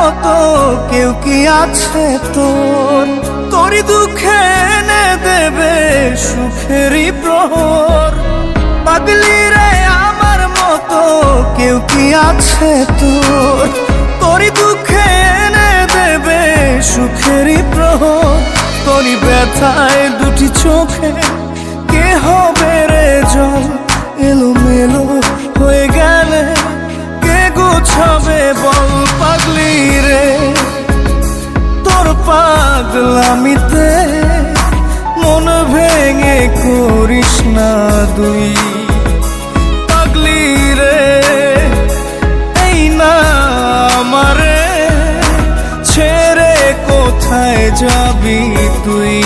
মতো কেউ কি আছে তোর? তোরই দুঃখে এনে দেবে সুখেরই প্রহর। পাগলি রে আমার মতো কেউ কি আছে তোর? তোরই দুঃখে এনে দেবে সুখেরই প্রহর। তোরই ব্যথায় দুটি চোখে কে হবে রে জল? এলোমেলো হয়ে গেলে কে গোছাবে বল? পাগলি রে তোর পাগলামিতে মন ভেঙে করিস না দুই। পাগলি রে এই না আমারে ছেড়ে কোথায় যাবি তুই?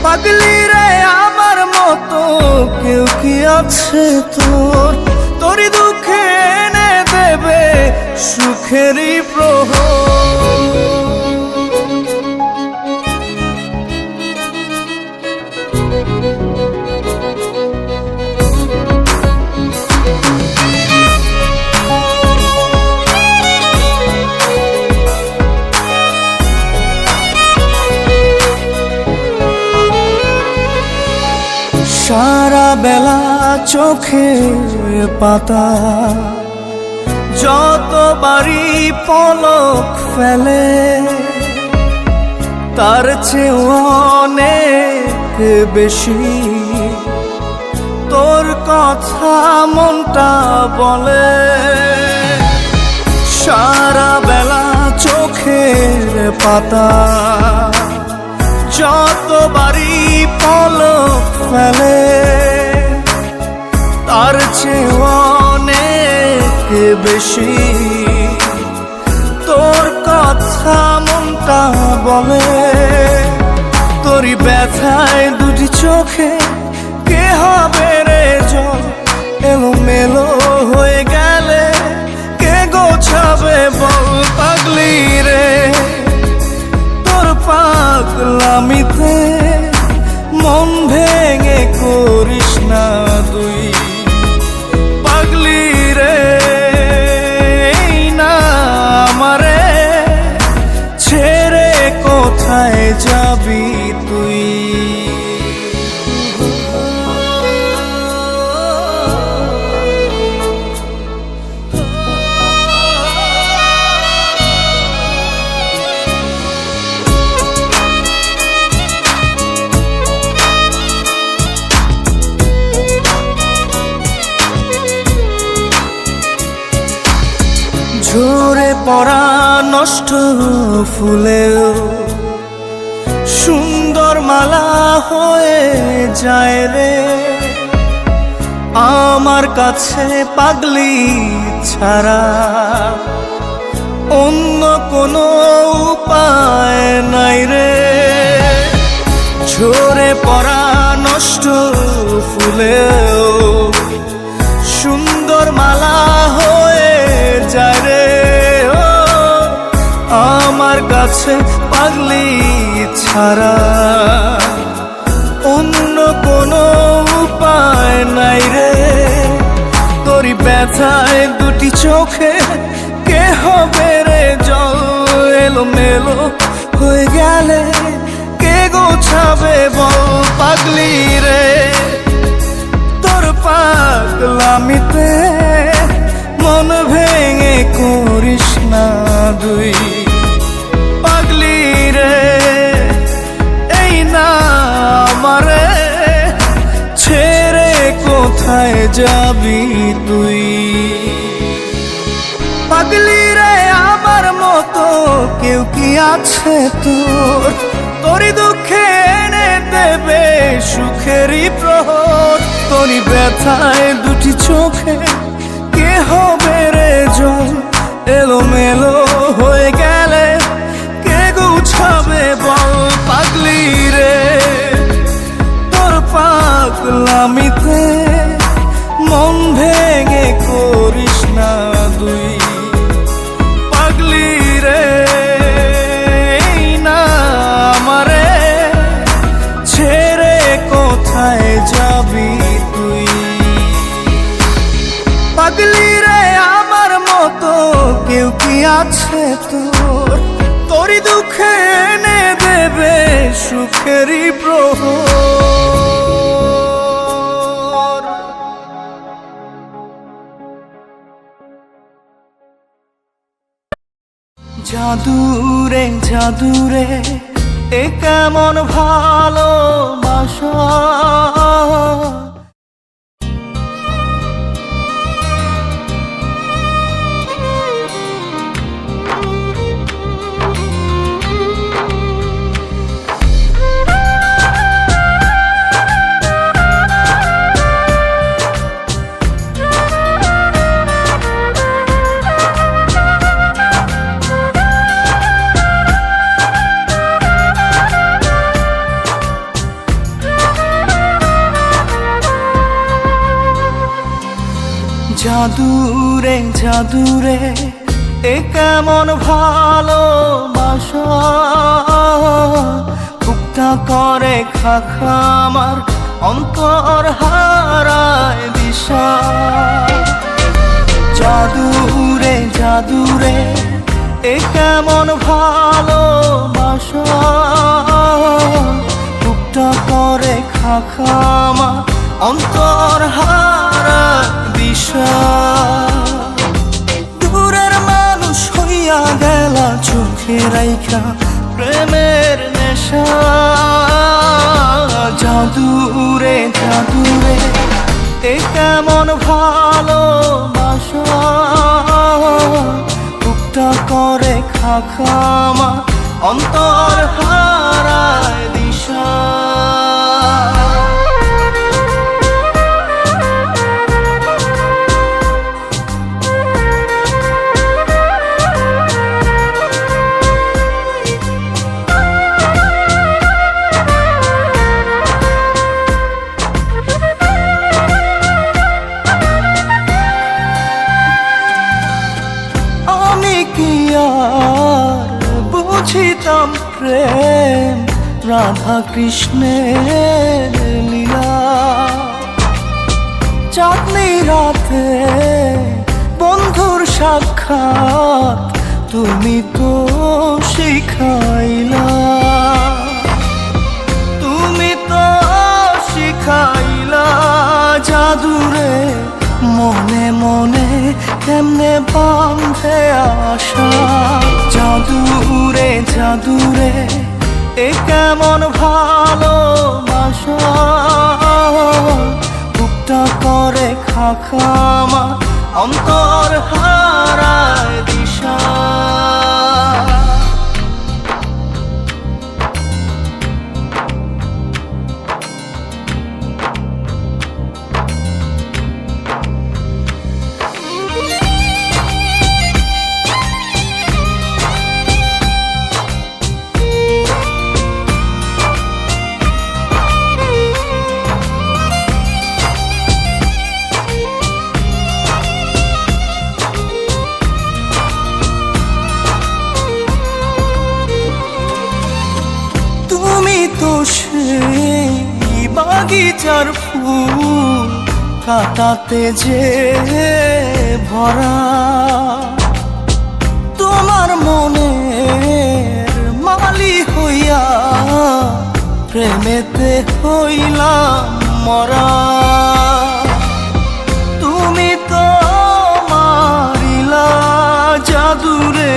পাগলি রে আমার মতো কেউ কি আছে তোর? তোরই দুঃখে এনে দেবে সুখেরই প্রহর। সারা বেলা চোখে পাতা যতবারই পলক ফেলে, তার চেয়ে অনেক বেশি তোর কথা মনটা বলে। সারা বেলা চোখের পাতা যতবারই পলক ফেলে, তার চেয়ে অনেক বেশি তোর কথা মনটা বলে। তোরই ব্যথায় দুটি চোখে কে হবে রে জল? এলোমেলো হয়ে গেলে কে গোছাবে বল? পাগলি রে তোর পাগলামিতে মন ভেঙে করিস না দুই। পাগলি রে এই না আমারে ছেড়ে কোথায় যাবি তুই? ঝরে পড়া নষ্ট ফুলেও সুন্দর মালা হয়ে যায় রে আমার কাছে। পাগলি ছাড়া অন্য কোনো উপায় নাই রে। ঝরে পড়া নষ্ট ফুলেও সুন্দর মালা হয়ে যায় রে আমার কাছে। পাগলি ছাড়া অন্য কোনো উপায় নাই রে। তোরই ব্যথায় দুটি চোখে কে হবে রে জল? এলোমেলো হয়ে গেলে কে গোছাবে বল? পাগলি রে তোর পাগলামিতে মন ভেঙে করিস না দুই। পাগলি রে এই না আমারে ছেড়ে কোথায় যাবি তুই? পাগলি রে আমার মতো কেউ কি আছে তোর? তোরই দুঃখে এনে দেবে সুখেরই প্রহর। তোরই ব্যথায় দুটি চোখে কে হবে রে জল? এলোমেলো হয়ে গেলে কে গুছাবে বল? পাগলি রে তোর পাগলামিতে মন ভেঙে করিস না দুই। পাগলি রে এই না আমারে ছেড়ে কোথায় যাবি তুই? পাগলি রে আমার মতো কেউ কি আছে তোর, তোরই দুঃখে এনে দেবে সুখেরই প্রহর। জাদুরে জাদুরে এ কেমন ভালোবাসা, জাদুরে জাদুরে এ কেমন ভালোবাসা, বুকটা করে খাখা আমার অন্তর হারায় দিশা। জাদুরে জাদুরে এ কেমন ভালোবাসা, বুকটা করে খাখা আমার অন্তর হারায় দিশা। দূরের মানুষ হইয়া গেলা চোখে রাইখা প্রেমের নেশা। জাদুরে জাদুরে এ কেমন ভালোবাসা, বুকটা করে খাখা আমার অন্তর হারায় দিশা। বুঝিতাম প্রেম রাধা কৃষ্ণের লীলা, চাঁদনি রাতে বন্ধুর সাক্ষাৎ তুমি তো শিখাইলা, তুমি তো শিখাইলা। জাদুরে মনে মনে কেমনে বাঁধে আশা। জাদুরে জাদুরে এ কেমন ভালোবাসা, বুকটা করে খাখা আমার অন্তর হারায় দিশা। সেই বাগিচার ফুল কাটাতে যে ভরা, তোমার মনের মালি হইয়া প্রেমেতে হইলাম মরা। তুমি তো মারিলা জাদুরে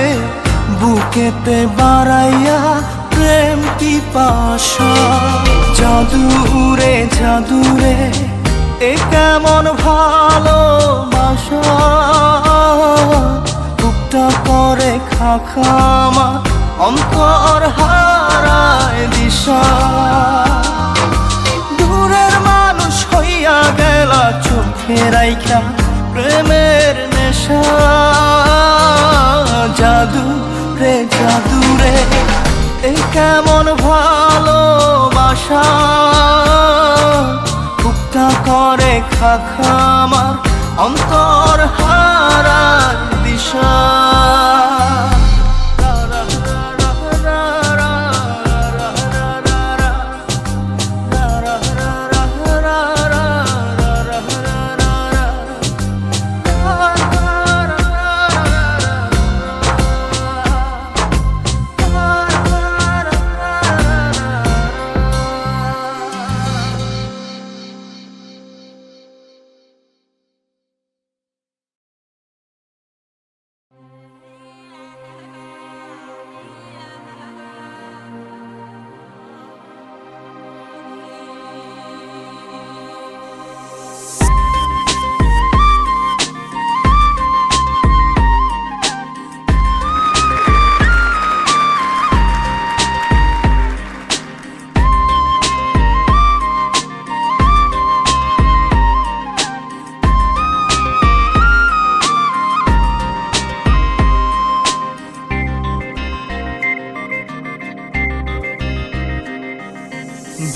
বুকেতে বাড়াইয়া প্রেম পিপাসা। জাদুরে জাদুরে এ কেমন ভালোবাসা, বুকটা করে খাখা আমার অন্তর হারায় দিশা। দূরের মানুষ হইয়া গেলা চোখে রাইখা প্রেমের নেশা। জাদুরে জাদুরে এ কেমন ভালোবাসা, বুকটা করে খাখা আমার অন্তর হারায় দিশা।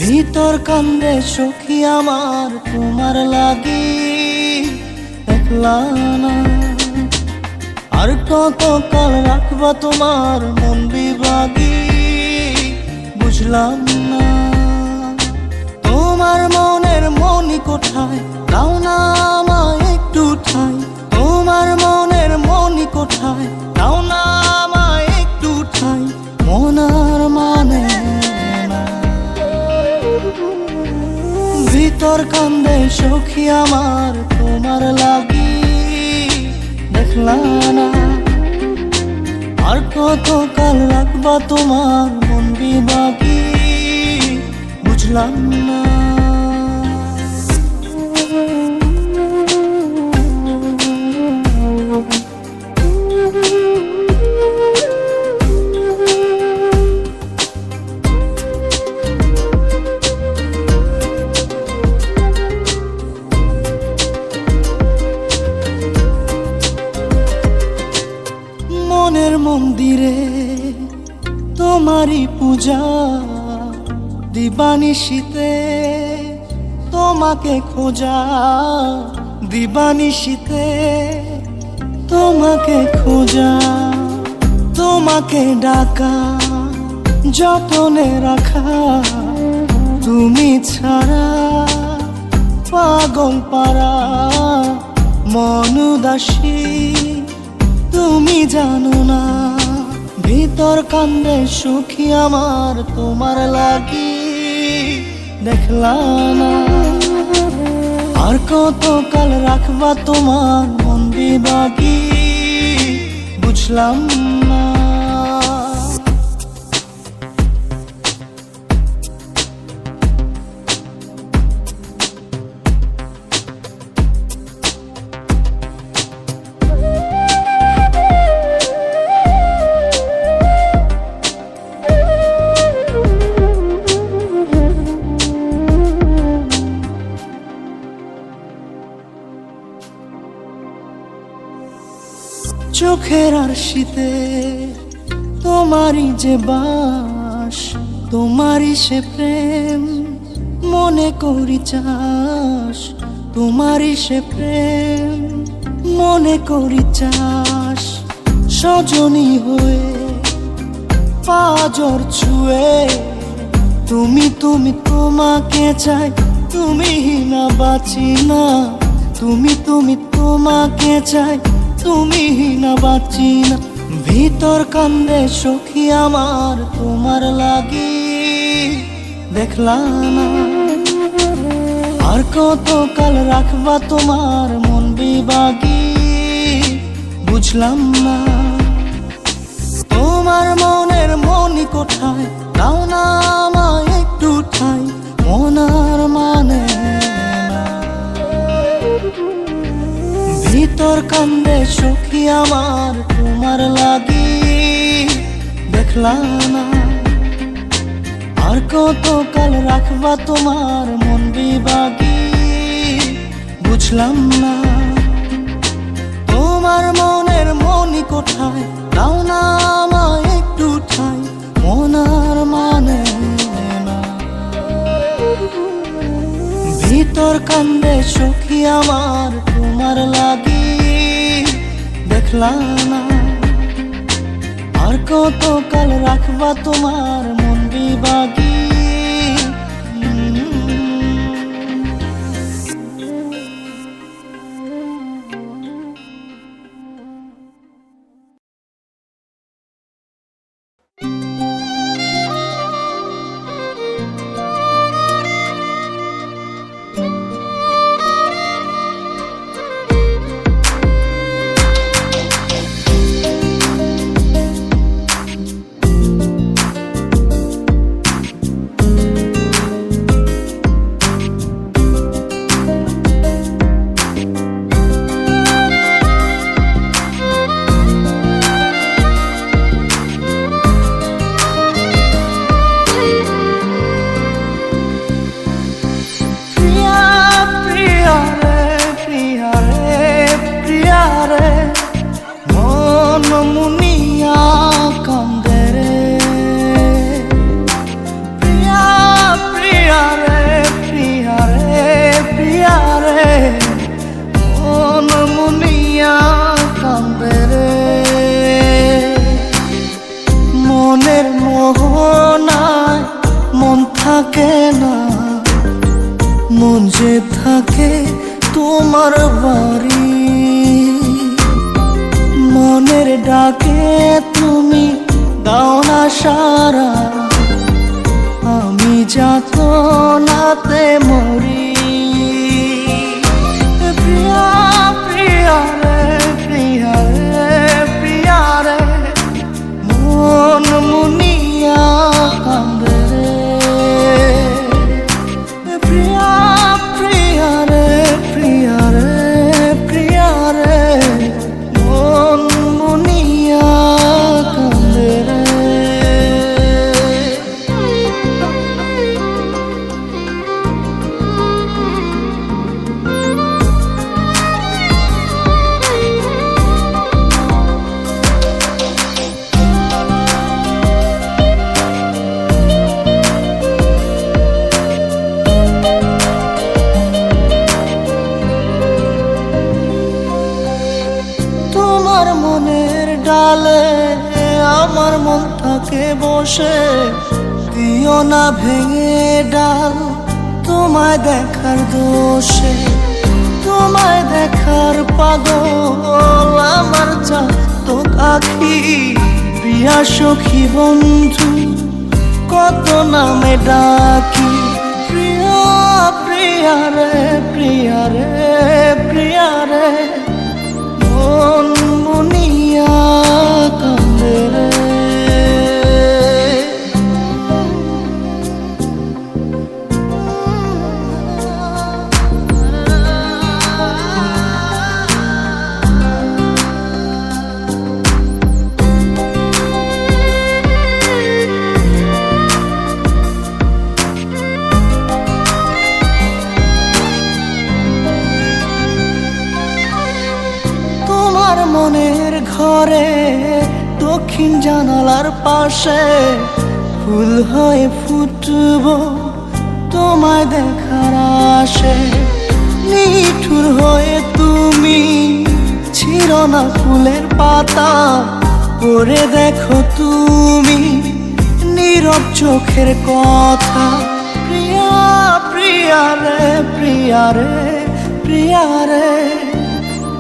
ভিতর কান্দে সখী আমার তোমার লাগি, দেখলা না আর কত কাল রাখবা তোমার মন বিভাগী, বুঝলাম না তোমার মনের মনি কোঠায়, দাও না আমায় একটু ঠাই। তোমার মনের মনি কোঠায়, দাও না আমায় একটু ঠাই। মন আর মানে না, ভিতর কান্দে সখী আমার তোমার লাগি, দেখলা না আর কত কাল রাখবা তোমার মন বিভাগী, বুঝলাম না। মনের মন্দিরে তোমারই পূজা, দিবানিশীতে তোমাকে খোঁজা, দিবানিশীতে তোমাকে খোঁজা, তোমাকে ডাকা, যতনে রাখা, তুমি ছাড়া পাগল পারা মন উদাসী, তুমি জানো না ভিতর কান্দে সুখী আমার তোমার লাগি, দেখলা না আর কত কাল রাখবা তোমার মন বিভাগী, বুঝলাম না। চোখের আরশিতে তোমারই যে বাস, তোমারই সে প্রেম মনে করি চাস, তোমারই সে প্রেম মনে করি চাস। সজনী হয়ে পাজর ছুঁয়ে তুমি তুমি তোমাকে চাই, তুমি না বাঁচি না, তুমি তুমি তোমাকে চাই, তুমি না বাঁচি না। ভিতর কান্দে সখী আমার তোমার লাগি, দেখলা না আর কত কাল রাখবা তোমার মন বিভাগী, বুঝলাম না তোমার মনের মনি কোঠায়, দাও না আমায় একটু ঠাই। মন আর মানে না, ভিতর কান্দে সখী আমার তোমার লাগি, দেখলা না আর কত কাল রাখবা তোমার মন বিভাগী, বুঝলাম না তোমার মনের মনি কোঠায়, দাও না আমায় একটু ঠাই। মন আর মানে না, ভিতর কান্দে সখী আমার তোমার লাগি, দেখলা না আর কত কাল রাখবা তোমার মন বিভাগী। মন যে থাকে তোমার বাড়ি, মনের ডাকে তুমি দাও না সারা, আমি যাতনাতে মরি। প্রিয়া প্রিয়া রে প্রিয়া রে প্রিয়া রে, মন মুনিয়া কান্দে রে। প্রিয়া প্রিয়া রে প্রিয়া রে প্রিয়া রে, মন মুনিয়া কান্দে রে। তোমার মনের ডালে আমার মন থাকে বসে, দিও না ভেঙে ডাল তোমায় দেখার দোষে। তোমায় দেখার পাগল আমার চাতক আখি, প্রিয়া সখী বন্ধু কত নামে ডাকি। প্রিয়া প্রিয়া রে প্রিয়া রে প্রিয়া রে, মন মুনিয়া কান্দে রে। তোমার মনের ঘরে দক্ষিণ জানালার পাশে ফুল হয়ে ফুটব তোমায় দেখার আশে। নিঠুর হয়ে তুমি ছিঁড়ো না ফুলের পাতা, করে দেখো তুমি নীরব চোখের কথা। প্রিয়া প্রিয়া রে প্রিয়া রে প্রিয়া রে,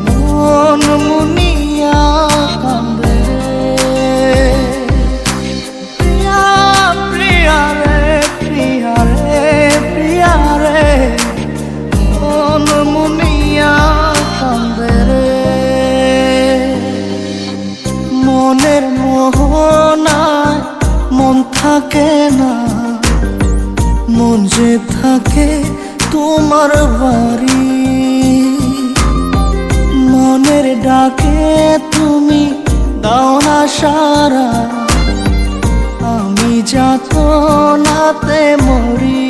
মন মুনিয়া কান্দে রে। প্রিয়া প্রিয়া রে প্রিয়া রে প্রিয়া রে, মন মুনিয়া কান্দে রে। মনের মোহনায় মন থাকে না, মন যে থাকে তোমার বাড়ি, মনের ডাকে তুমি দাও না সারা, আমি যাতনাতে মরি।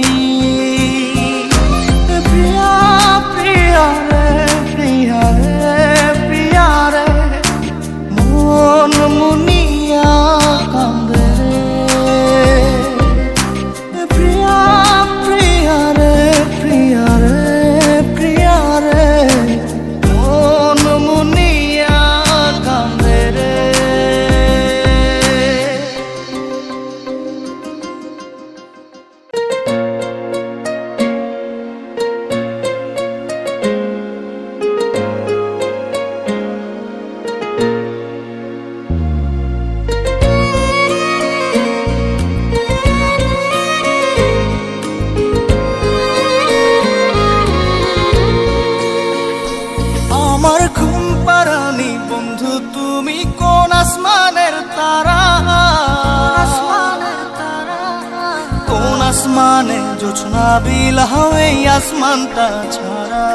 প্রিয়া প্রিয়া রে প্রিয়া রে প্রিয়া রে, মন মুনিয়া কান্দে রে। প্রিয়া প্রিয়া রে প্রিয়া রে প্রিয়া রে, মন মুনিয়া কান্দে রে। আমার ঘুম পাড়ানি বন্ধু তুমি কোন আসমানের তারা, কোন আসমানে জোছনা বিলাও এই আসমানটা ছাড়া।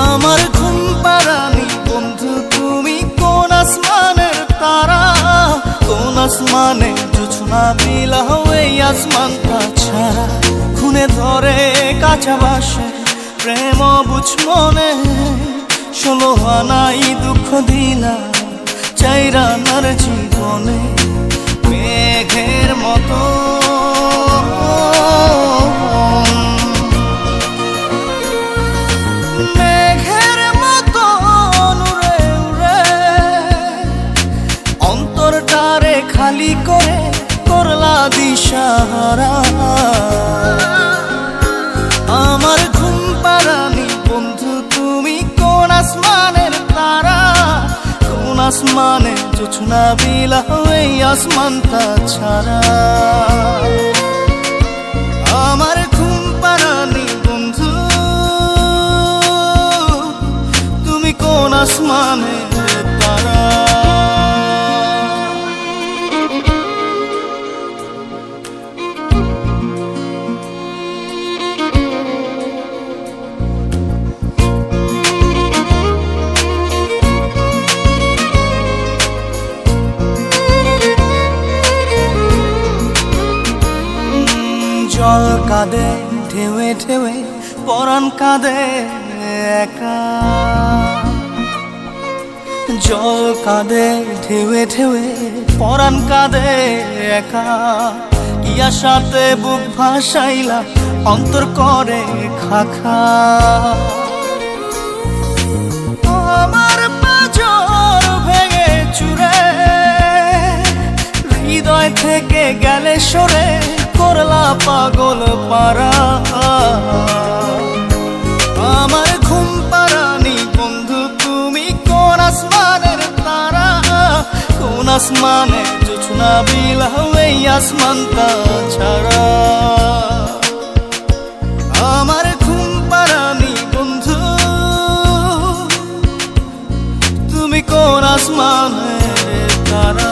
আমার ঘুম পাড়ানি বন্ধু তুমি কোন আসমানের তারা, কোন আসমানে জোছনা বিলাও এই আসমানটা ছাড়া। খুনে ধরে কাঁচা বাসে প্রেম বুঝ মনে, 16 আনাই দুঃখ দিলা চাইরানার জীবনে। মেঘের মতো মেঘের মতো উড়ে উড়ে অন্তরটারে খালি করে করলা দিশাহারা। আসমানে জোছনা বিলাও এই আসমানটা ছাড়া। আমার ঘুম পাড়ানি বন্ধু, তুমি কোন আসমানে তারা? জল কাঁদে ঢেউে ঢেউে, পরাণ কাঁদে একা। জল কাঁদে ঢেউে ঢেউে, পরাণ কাঁদে একা। কি আশাতে বুক ভাসাইলা, অন্তর করে খাখা। আমার পাঁজর ভেঙে চুরে, হৃদয় থেকে গেলে সরে, করলা পাগল পারা। আমার ঘুম পাড়ানি বন্ধু, তুমি কোন আসমানের তারা? কোন আসমানে জোছনা বিলাও এই আসমানটা ছাড়া? আমার ঘুম পাড়ানি বন্ধু, তুমি কোন আসমানের তারা?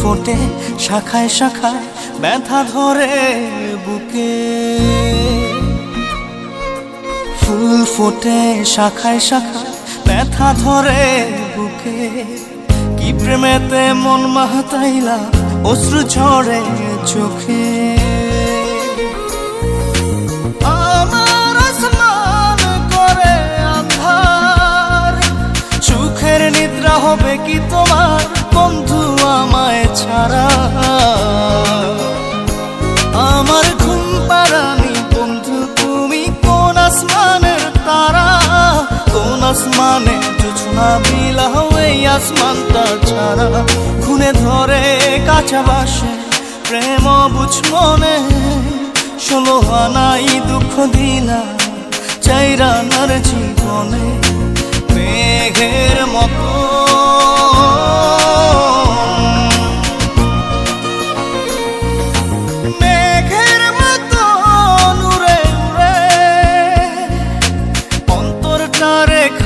ফোটে শাখায় শাখায়, ব্যথা ধরে বুকে। ফুল ফোটে শাখায় শাখায়, ব্যথা ধরে বুকে। কি প্রেমেতে মন মাতাইলা, অশ্রু ঝরে চোখে। আমার আসমান করে আন্ধার, সুখের নিদ্রা হবে কি তোমার বন্ধু আমায় ছাড়া? আমার ঘুম পাড়ানি বন্ধু, তুমি কোন আসমানের তারা? কোন আসমানে জোছনা বিলাও এই আসমানটা ছাড়া? খুনে ধরে কাঁচা বাসে প্রেম বুঝ মনে, 16 আনাই দুঃখ দিলা চাইরা নার জীবনে। মেঘের মতো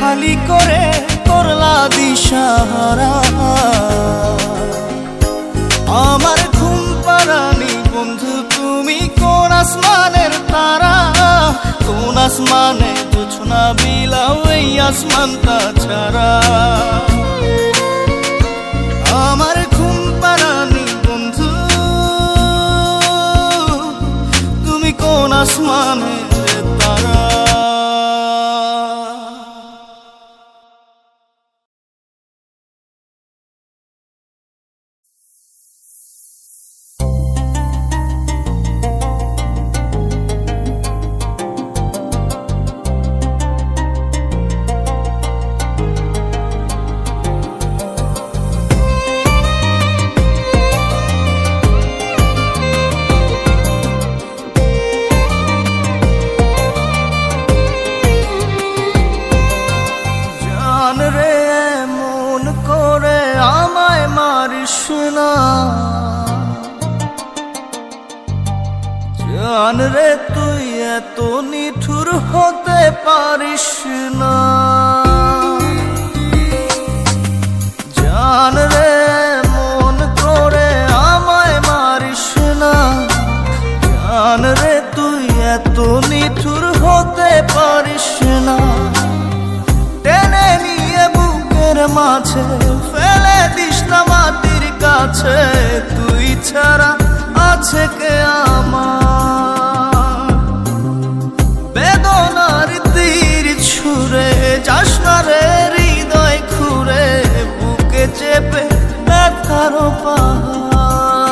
খালি করে করলা দিশাহারা। আমার ঘুম পাড়ানি বন্ধু, তুমি কোন আসমানের তারা? কোন আসমানে জোছনা বিলাও এই আসমানটা ছাড়া? আমার ঘুম পাড়ানি বন্ধু, তুমি কোন আসমানের তারা? জান রে তুই এত নিঠুর হতে পারিস না। জান রে মন করে আমায় মারিস না। জান রে তুই এত নিঠুর হতে পারিস না। টেনে নিয়ে বুকের মাঝে ফেলে দিস না মাটির কাছে। তুই ছাড়া আছে কে আমার? বেদনার তীর ছুঁড়ে যাস না রে হৃদয় খুঁড়ে। বুকে চেপে ব্যথার পাহাড়।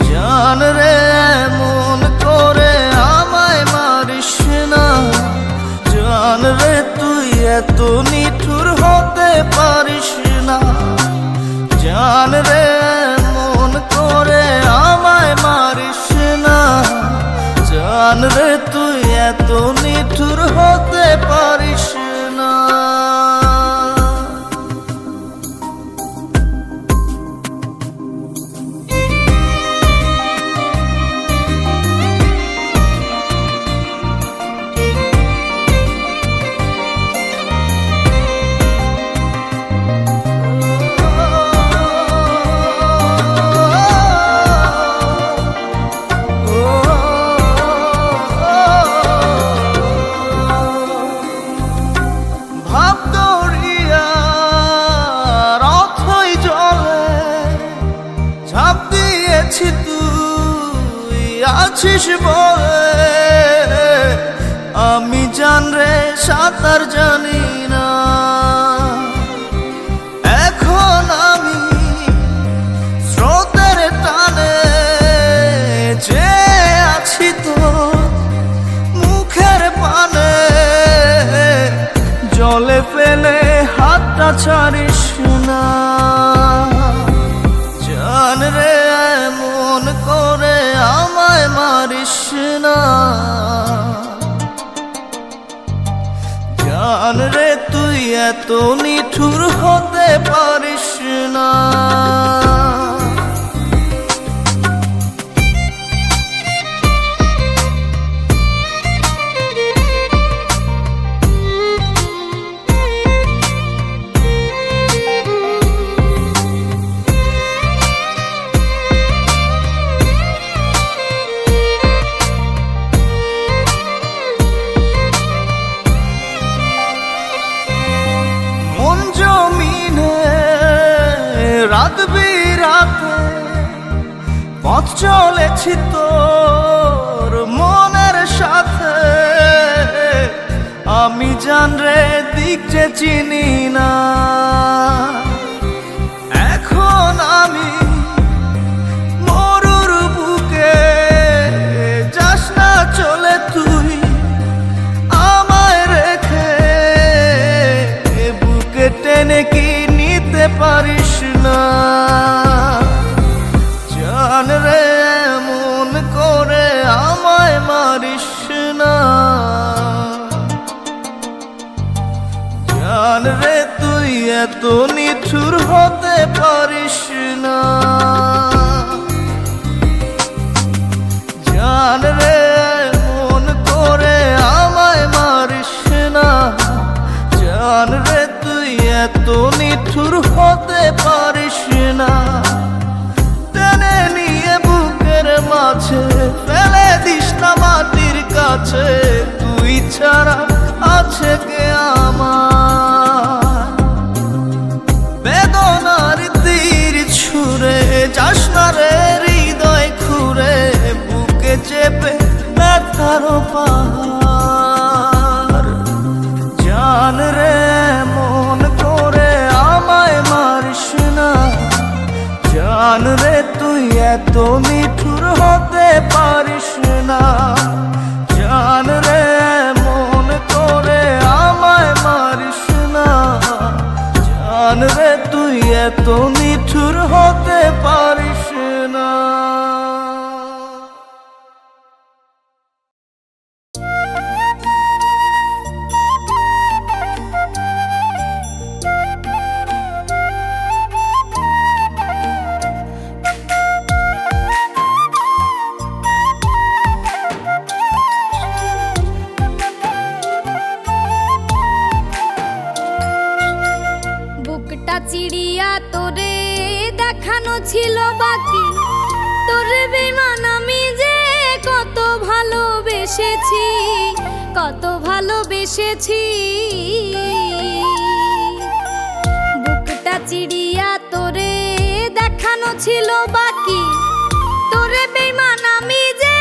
জান রে মন করে আমায় মার জান রে তুই এত নিঠুর হতে পারিস না। তুই আছিস বলে আমি জান রে সাঁতার জানি না। এখন আমি স্রোতের টানে যে আছি তো মুখের পানে, জলে ফেলে হাতটা ছাড়িস না। জান রে এমন করে আমায় মারিস না। জান রে তুই এত নিঠুর হতে পারিস না। রাত বিরাতে পথ চলেছি তোর মনের সাথে, আমি জান রে দিক যে চিনি না। এখন আমি মরুর বুকে, যাস না চলে তুই আমায় রেখে, বুকে টেনে কি নিতে পারিস না। জান রে এমন করে আমায় মারিস না। জান রে তুই এত নিঠুর হতে পারিস না। জান রে এমন করে আমায় মারিস না। জান রে তুই এত নিঠুর হতে পারিস না। টেনে নিয়ে বুকের মাঝে ফেলে দিস না মাটির কাছে, তুই ছাড়া আছে কে আমার। বেদনার তীর ছুঁড়ে যাস না রে হৃদয় খুঁড়ে, বুকে চেপে ব্যথার পাহাড়। জান রে মন করে আমায় মারিস না। জান রে তুই এত নিঠুর হতে পারিস না। জান রে মন করে আমায় মারিস না। জান রে তুই এত নিঠুর হতে পারিস না। চিড়িয়া তোরে দেখানো ছিল বাকি, তোরে বেমান আমি যে কত ভালোবেসেছি, কত ভালোবেসেছি। বুকটা চিড়িয়া তোরে দেখানো ছিল বাকি, তোরে বেমান আমি যে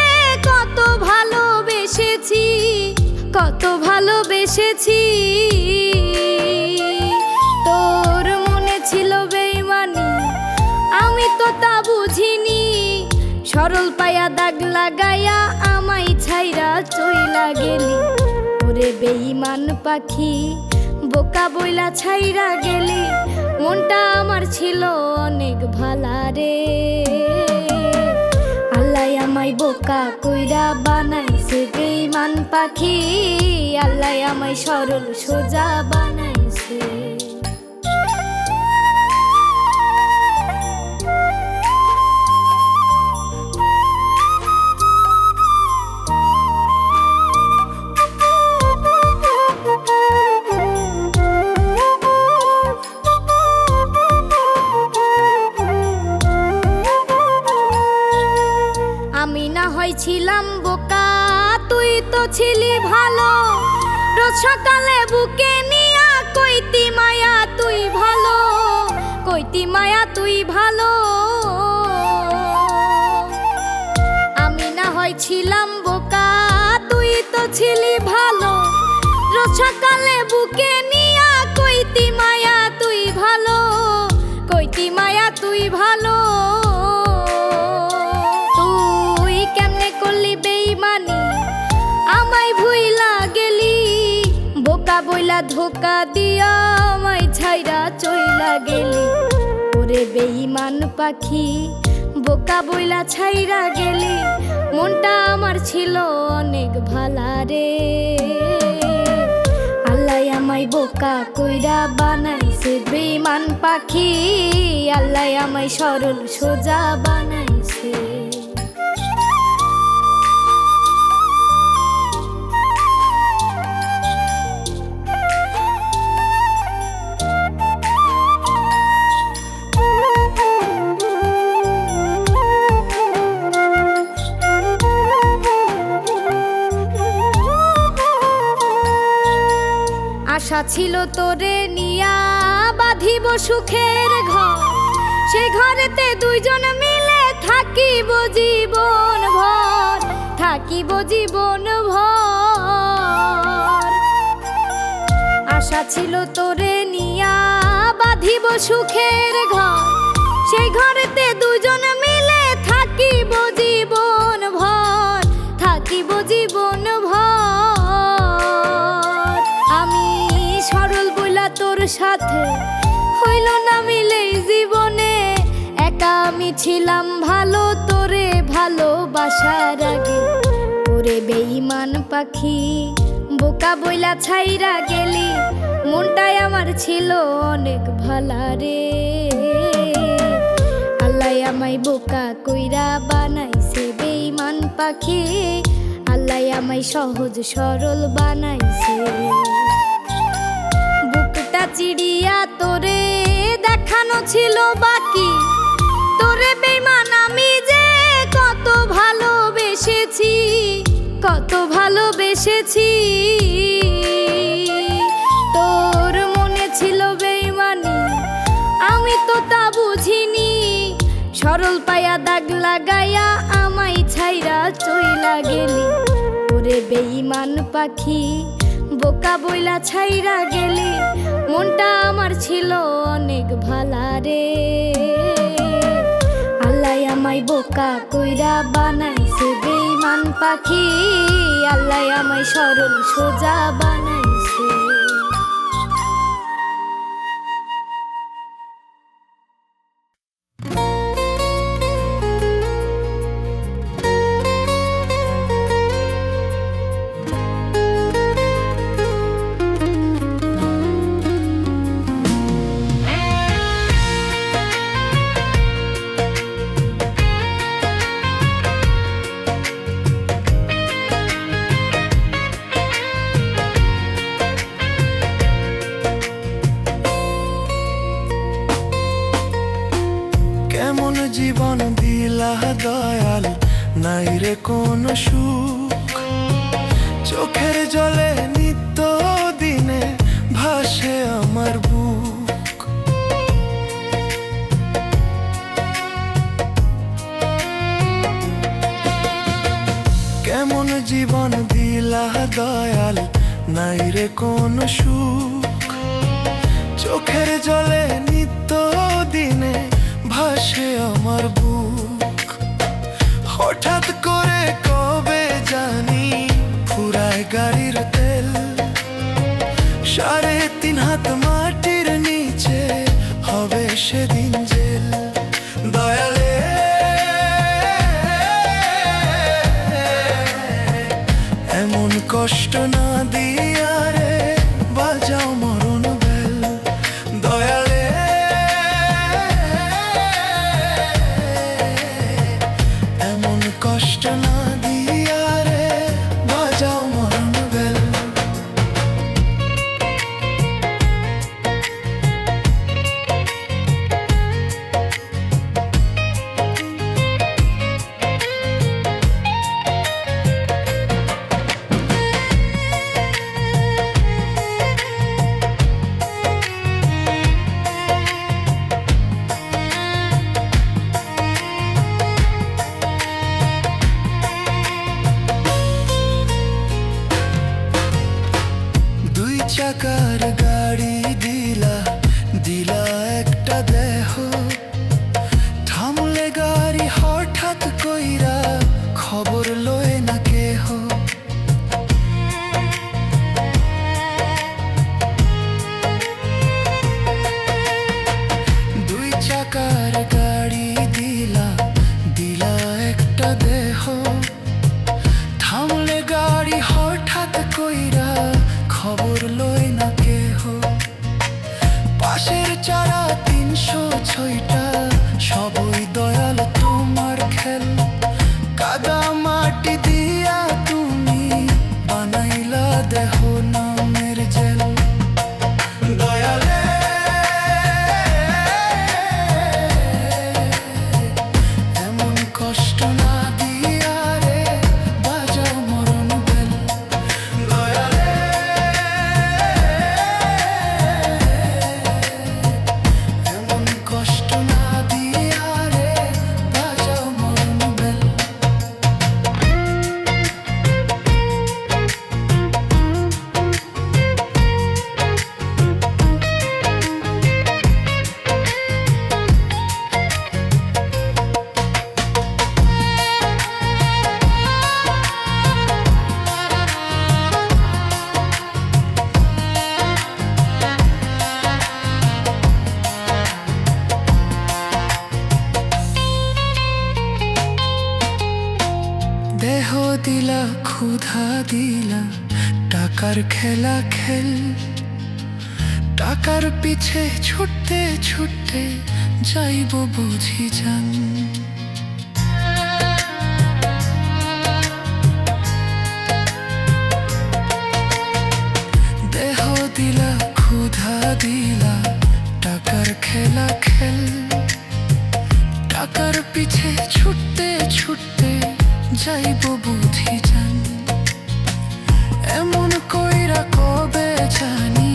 কত ভালোবেসেছি, কত ভালোবেসেছি। তোর মনে ছিল বেইমানি, আমি তো তা বুঝিনি। সরল পায়া দাগ লাগাইয়া আমায় ছাইরা চইলা গেলি। ওরে বেইমান পাখি বোকা বইলা ছাইরা গেলি। মনটা আমার ছিল অনেক ভালা রে, আল্লাহ আমায় বোকা কইরা বানাইছে। বানাইছে বেঈমান পাখি, আল্লাহ আমায় সরল সোজা বানাইছে। আমি না হয় ছিলাম বোকা, তুই তো ছিলি ভালো, রোজ সকালে বুকে নিয়া কইতি মায়া তুই ভালো, কইতি মায়া তুই ভালো। আমি না হয় ছিলাম বোকা, তুই তো ছিলি ভালো, রোজ সকালে বুকে নিয়া কইতি মায়া তুই ভালো, কইতি মায়া তুই ভালো। বইলা ধোকা দিয়া আমায় ছাইরা চইলা গেলি, ওরে বেঈমান পাখি বোকা বইলা ছাইরা গেলি, মনটা আমার ছিল অনেক ভালা রে। আল্লাহ আমায় বোকা কইরা বানাইছে বেঈমান পাখি, আল্লাহ আমায় সরল সোজা বানাইছে। আশা ছিল তোরে নিয়া বাঁধিব সুখের ঘর, সে ঘরেতে দুইজন মিলে থাকিব জীবন ভর, থাকিব জীবন ভর। আশা ছিল তোরে নিয়া বাঁধিব সুখের ঘর, সেই ঘরেতে দুইজন মিলে থাকিব জীবন ভর, থাকিব জীবন ভর। আমি সরল বইলা তোর সাথে হইল না মিলে জীবনে, একা আমি ছিলাম ভালো তোরে ভালোবাসার আগে, ওরে বেঈমান পাখি বোকা বইলা ছাইরা গেলি, মনটাই আমার ছিল অনেক ভালা রে। আল্লাহ আমায় বোকা কইরা বানাইছে বেঈমান পাখি, আল্লাহ আমায় সহজ সরল বানাইছে। বুকটা চিড়িয়া তোরে দেখানো ছিল বাকি, তোরে বেঈমান আমি যে কত ভালোবেসেছি, কত ভালোবেসেছি। তোর মনে ছিল বেঈমানি, আমি তো তা বুঝিনি, সরল পায়া দাগ লাগাইয়া আমায় ছাইরা চইলা গেলি, ওরে বেঈমান পাখি বোকা বইলা ছাইরা গেলি, মনটা আমার ছিল অনেক ভালা রে। আল্লাহ আমায় বোকা কইরা বানাইছে বেঈমান পাখি, আল্লাহ আমায় সরল সোজা বানাইছে। জীবন দিলা দয়াল, নাই রে কোন সুখ, চোখের জলে নিত্য দিনে ভাসে আমার বুক। কেমন জীবন দিলা দয়াল, নাই রে কোন সুখ, চোখের জলে নিত্য দিনে ভাসে আমার বুক। হঠাৎ করে কবে জানি ফুরায় গাড়ির তেল, 3.5 হাত মাটির নিচে হবে সেদিন জেল। দয়ালে কষ্ট না দিয়া রে বাজাও মরণ বেল দয়ালে এমন কষ্ট না দিয়া রে বাজাও মরণ বেল চাকার গাড়ি দিলা দিলা একটা দেহ থামলে গাড়ি হঠাৎ কইরা খবর লয় না কেহ দুই চাকার গাড়ি দিলা দিলা একটা দেহ থামলে গাড়ি হঠাৎ কইরা খবর লয় না কেহ পাশের চারা ৩০৬টা সবই দয়াল তোমার খেল কাদা মাটি দিয়া তুমি বানাইলা দেহ নামের জেল দয়ালে এমন কষ্ট না দিয়া রে বাজাও মরণ বেল দয়ালে এমন কষ্ট না দিয়া রে বাজাও মরণ বেল দেহ দিলা ক্ষুধা দিলা টাকার খেলা খেল টাকার পিছে ছুটতে ছুটতে যাইব বুঝি জান দেহ দিলা ক্ষুধা দিলা টাকার খেলা খেল টাকার পিছে ছুটতে ছুটতে যাইব বুঝি জান এমন কইরা কবে জানি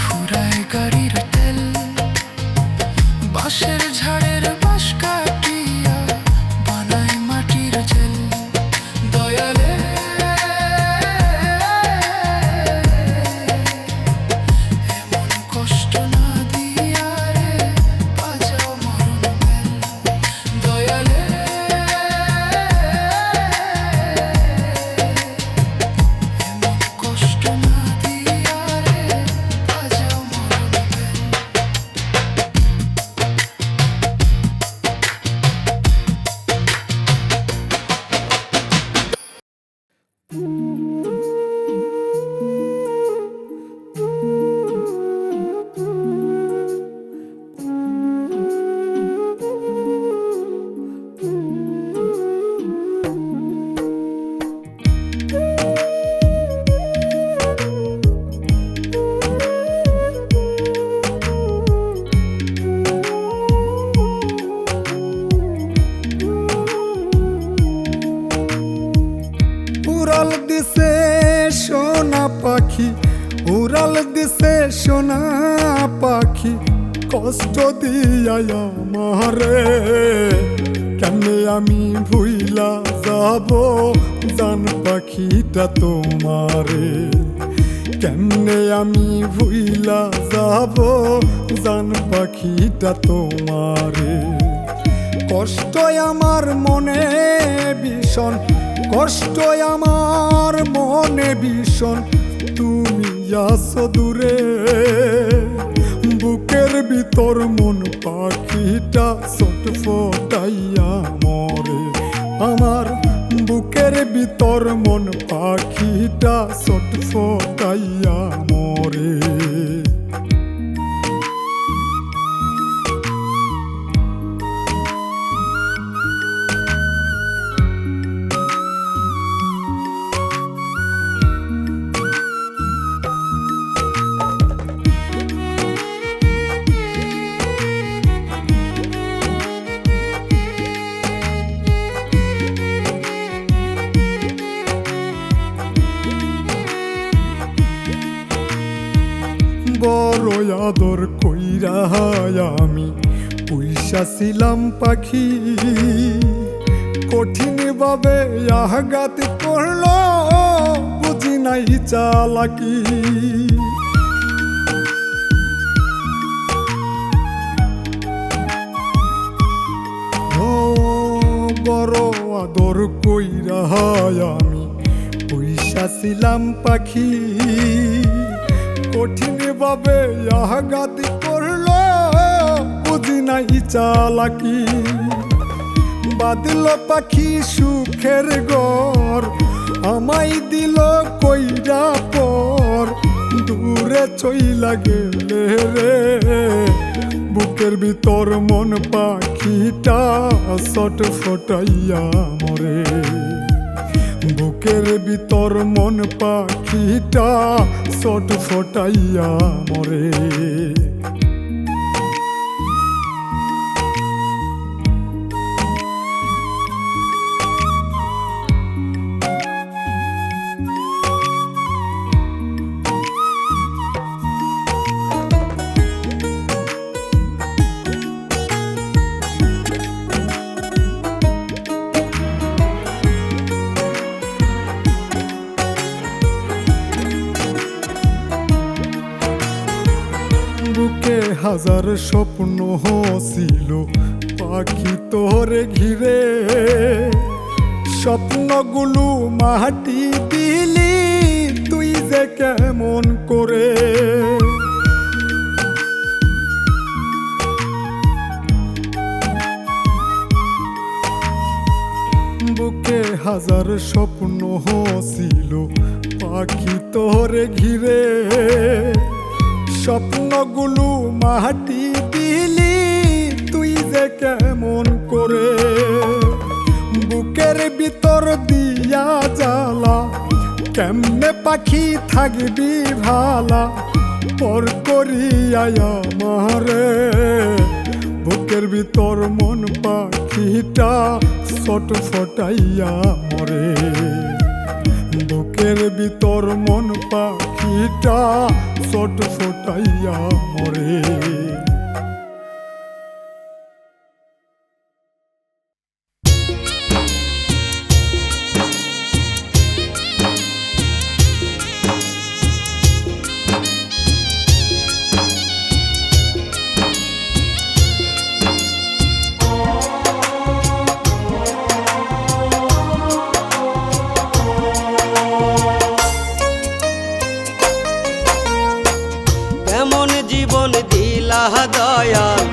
ফুরায় গাড়ির তেল বাঁশের ঝাড়ের বাঁশ কাটিয়া বানায় মাটির জেল দয়ালে এমন কষ্ট না দিয়া রে বাজাও মরণ বেল দয়ালে এমন কষ্ট না দিয়া রে বাজাও মরণ বেল উড়াল দিছে সোনা পাখি উড়াল দিছে সোনা পাখি কষ্ট দিয়া আমারে কেমনে আমি ভুইলা যাব জান পাখিটা তোমারে কেমনে আমি ভুইলা যাব জান পাখিটা তোমারে কষ্ট আমার মনে ভীষণ কষ্ট আমার মনে ভীষণ তুমি আছো দূরে বুকের ভিতর মন পাখিটা ছটফটাইয়া মরে আমার বুকের ভিতর মন পাখিটা ছটফটাইয়া মরে। বড় আদর কইরা আমি পুইসা ছিলাম পাখি, কঠিন ভাবে আঘাত করলো বুঝি নাই চালাকি। ও বড় আদর কইরা আমি পুইসা ছিলাম পাখি, কঠিন ভাবে আঘাত করলো বুঝি নাই চালাকি। বাঁধল পাখি সুখের ঘর আমায় দিল কইরা পর, দূরে চইলা গেলে রে বুকের ভিতর মন পাখিটা ছটফটাইয়া মরে। বুকের ভিতর মন পাখিটা ছটফটাইয়া মরে। বুকে হাজার স্বপ্ন ছিল পাখি তোরে ঘিরে, স্বপ্নগুলো মাটি দিলি তুই যে কেমন করে। বুকে হাজার স্বপ্ন ছিল পাখি তোরে ঘিরে, স্বপ্নগুলো মাটি দিলি তুই যে কেমন করে। বুকের ভিতর দিয়া জ্বালা কেমনে পাখি থাকবি ভালা, পর করিয়া আমারে বুকের ভিতর মন পাখিটা ছটফটাইয়া মরে। বুকের ভিতর মন পাখিটা ছটফটাইয়া মরে। দয়াল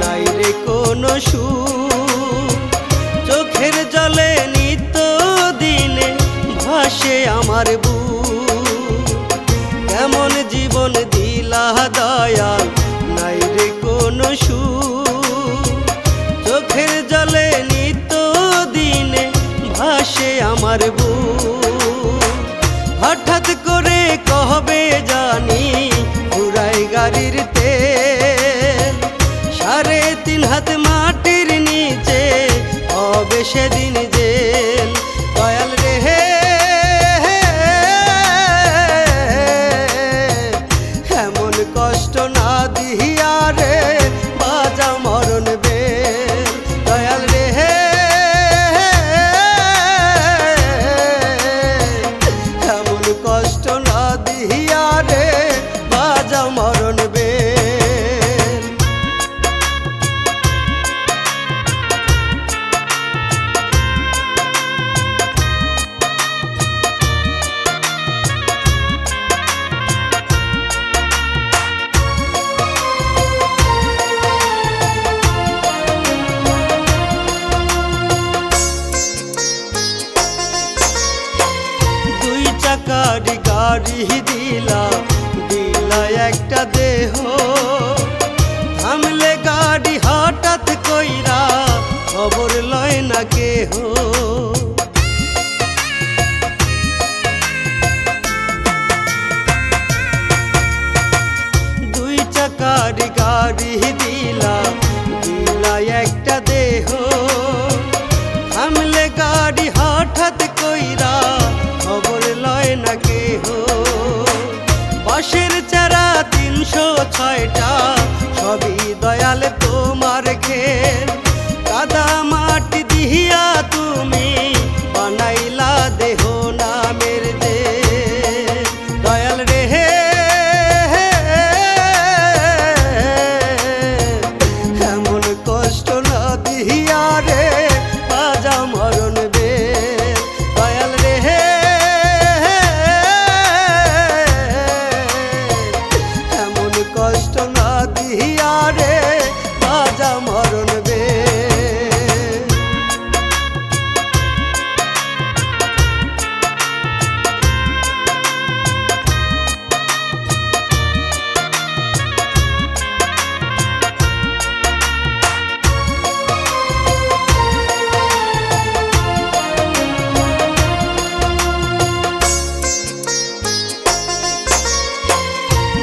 নাই রে কোনো সুখ, চোখের জলে নিত্য দিনে ভাসে আমার বুক। কেমন জীবন দিলা দয়াল নাই রে কোনো সুখ, চোখের জলে নিত্য দিনে ভাসে আমার বুক। হঠাৎ করে কবে জানি পুরাই গাড়ির তেল, 3.5 হাত মাটির নিচে হবে সেদিন জেল। দয়াল রে এমন কষ্ট না দিয়া রে বাজা মরণ বেল। দয়াল রে এমন কষ্ট না দিয়া রে বাজা মরণ বেল। কেহ। দুই চাকার গাড়ি দিলা দিলা একটা দেহ, থামলে গাড়ি হঠাৎ কইরা খবর লয় না কেহ। বাঁশের চারা ৩০৬টা সবই দয়াল তোমার ঘের, কাদা মাটি দিহিয়া তুমি বানাইলা দেহ নামের যে দয়াল রে। এমন কষ্ট না দিহিয়া রে বাজা মরণ বে দয়াল রে। এমন কষ্ট না দিহিয়া রে বাজা মরণ বে।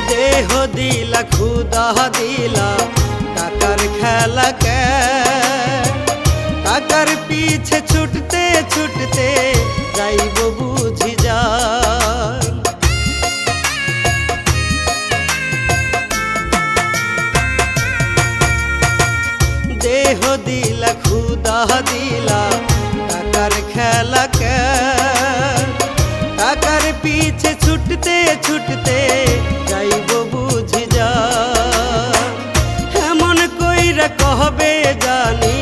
দেহ দিলা খুদা দিলা টাকার খেলা কে, টাকার পিছে ছুটতে ছুটতে যাইব বুঝি যাই। দেহ দিলা খুদা দিলা টাকার খেলা কে, টাকার পিছে ছুটতে ছুটতে যাইব বুঝি যা। এমন কইরা কহবে জানি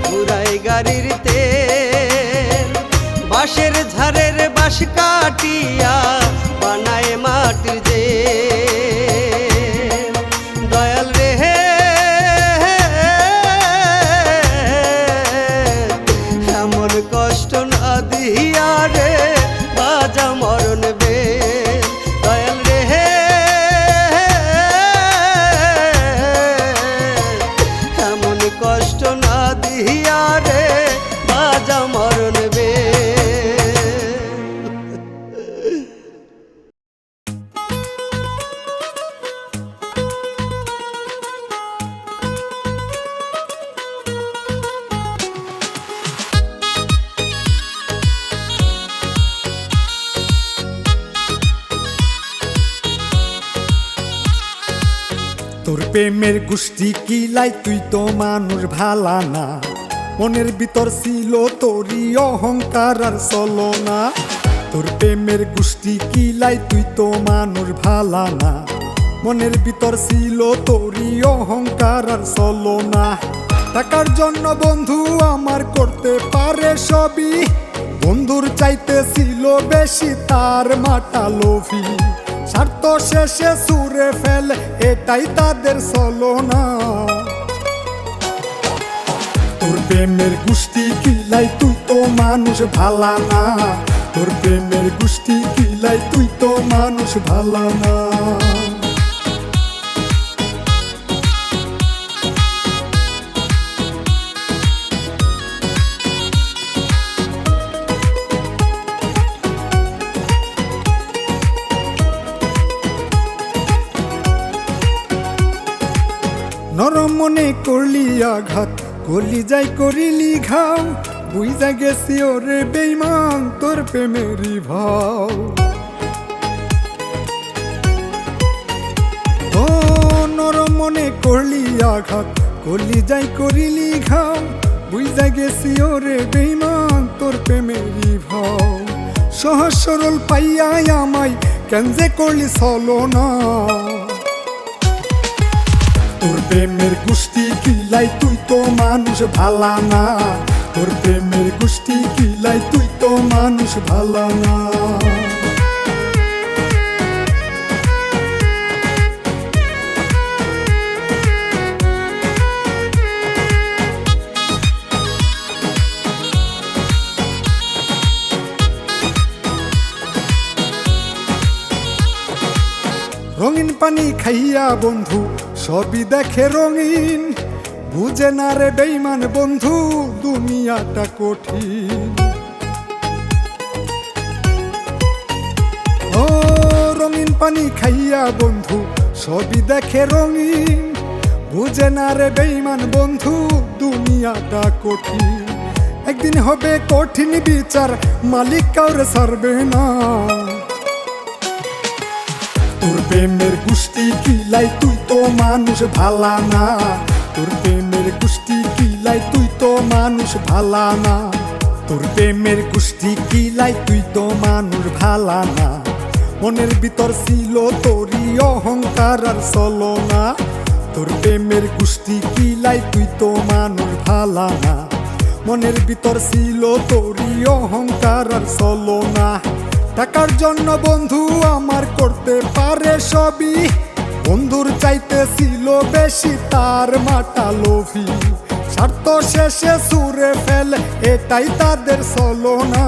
পুরাই গাড়ির তেল, বাঁশের ঝাড়ের বাঁশ কাটিয়া বানায় মাটির যে দয়াল রে। এমন কষ্ট না দিহিয়া রে বাজা মরণ বে দয়াল রে। এমন কষ্ট না দিহিয়া রে বাজা মরণ বে। তোর প্রেমের গোষ্ঠী কিলাই তুই তো মানুষ ভালা না, মনের ভিতর ছিল তোরই অহংকার আর চলো না। তোর প্রেমের গোষ্ঠী কিলাই তুই তো মানুষ ভালা না, মনের ভিতর ছিল তোরই অহংকার আর চলো না। টাকার জন্য বন্ধু আমার করতে পারে সবই, বন্ধুর চাইতে ছিল বেশি তার মাটা লোভী। স্বার্থ শেষে সুরে ফেলে এটাই তাদের চলো না। তোর প্রেমের গোষ্ঠী কিলাই তুই তো মানুষ ভালা না, তোর প্রেমের গোষ্ঠী কিলাই তুই তো মানুষ ভালা না। নরম মনে করলি আঘাত, করলি যাই করিলি ঘাও, বুঝা গেছি ওরে বেইমান তোর প্রেমেরই ভাও। ও নরম মনে করলি আঘাত, করলি যাই করিলি ঘাও, বুঝা গেছি ওরে বেইমান তোর প্রেমেরই ভাও। সহজ সরল পাইয়াই আমায় কেন যে করলি চলো না। তোর প্রেমের গোষ্ঠী কিলাই তুই তো মানুষ ভালা না, তোর প্রেমের গোষ্ঠী কিলাই তুই তো মানুষ ভালা না। রঙিন পানি খাইয়া বন্ধু সবই দেখে রঙিন, বুঝে না রে বেঈমান বন্ধু দুনিয়াটা কঠিন। ও রঙিন পানি খাইয়া বন্ধু সবই দেখে রঙিন, বুঝে না রে বেঈমান বন্ধু দুনিয়াটা কঠিন। একদিন হবে কঠিন বিচার, মালিক কাউরে ছাড়বে না। তোর প্রেমের গুষ্টি কিলাই তুই তো মানুষ ভালা না, তোর প্রেমের গুষ্টি কিলাই তুই তো মানুষ ভালা না, তোর প্রেমের গুষ্টি কিলাই তুই তো মানুষ ভালা না। মনের ভিতর ছিল তোরই অহংকার আর চলো না, তোর প্রেমের গুষ্টি কিলাই তুই তো মানুষ ভালা না। মনের ভিতর ছিল তোরই অহংকার আর চলো না। টাকার জন্য বন্ধু আমার করতে পারে সবই, বন্ধুর চাইতে ছিল বেশি তার মাটা লোভী। স্বার্থ শেষে সুরে ফেলে এটাই তাদের চলো না।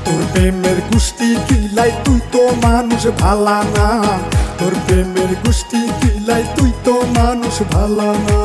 তোর প্রেমের গুষ্টি কিলাই তুই তো মানুষ ভালা না, তোর প্রেমের গুষ্টি কিলাই তুই তো মানুষ ভালা না।